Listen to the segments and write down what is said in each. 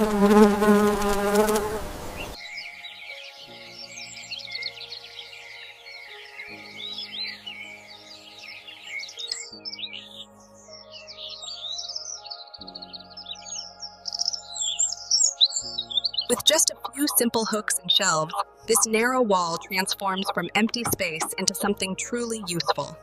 With just a few simple hooks and shelves, this narrow wall transforms from empty space into something truly useful.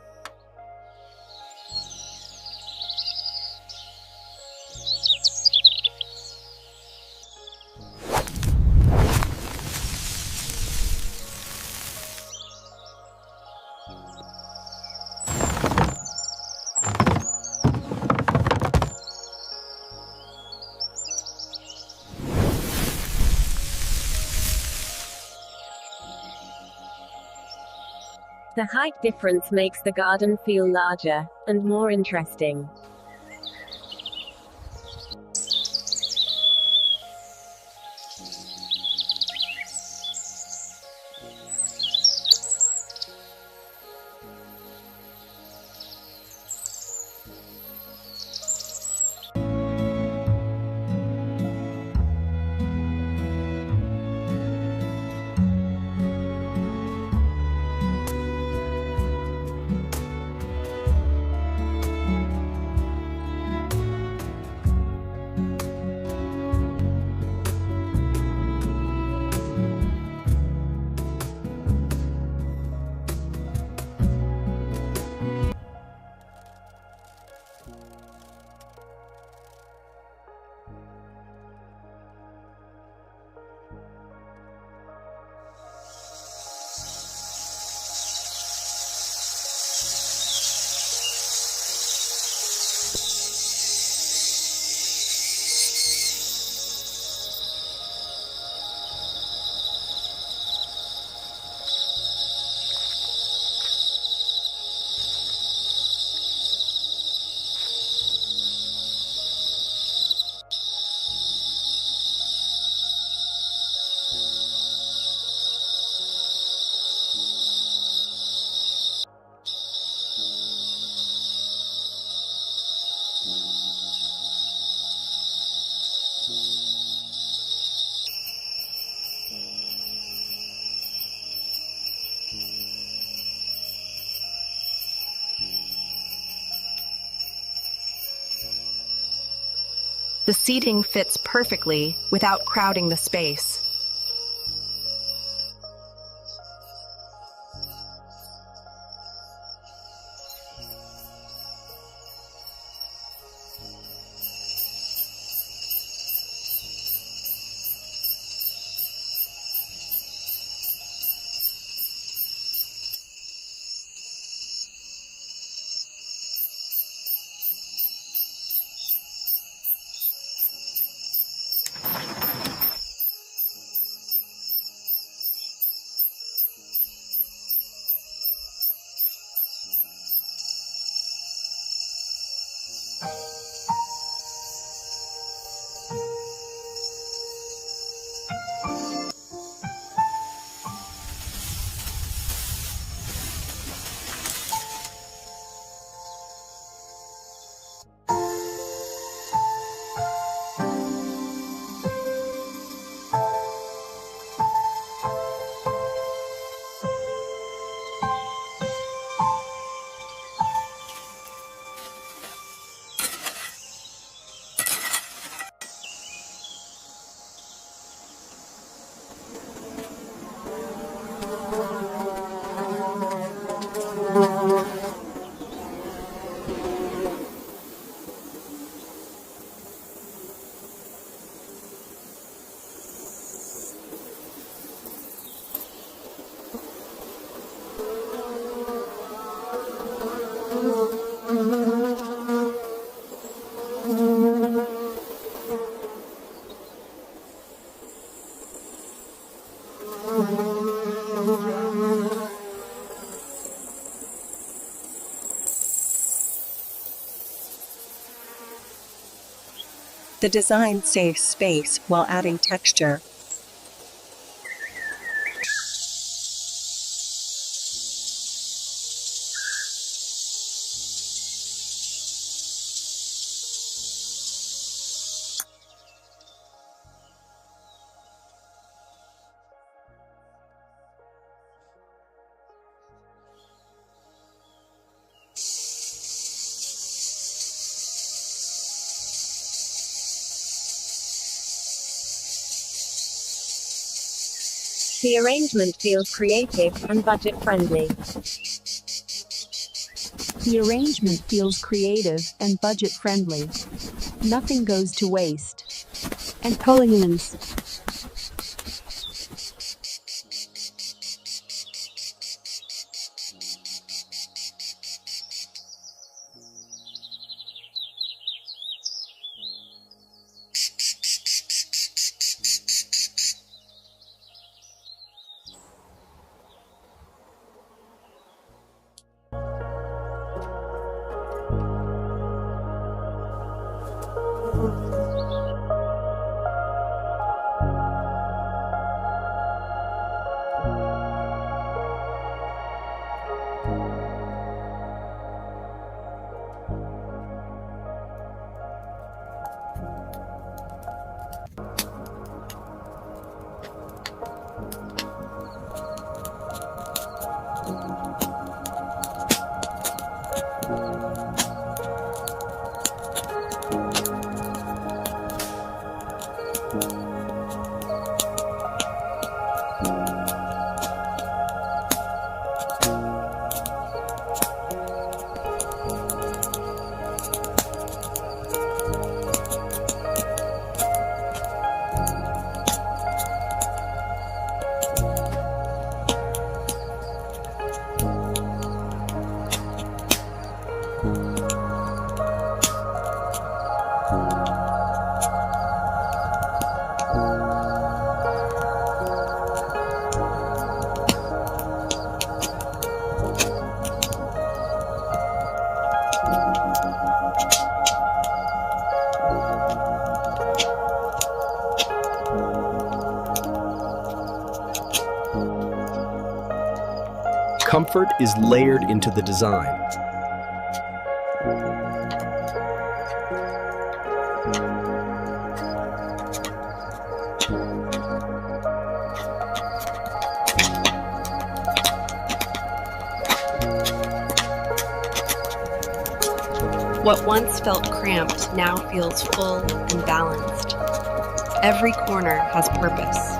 The height difference makes the garden feel larger and more interesting. The seating fits perfectly without crowding the space. The design saves space while adding texture. The arrangement feels creative and budget-friendly. The arrangement feels creative and budget-friendly. Nothing goes to waste. And elegance. Comfort is layered into the design. What once felt cramped now feels full and balanced. Every corner has purpose.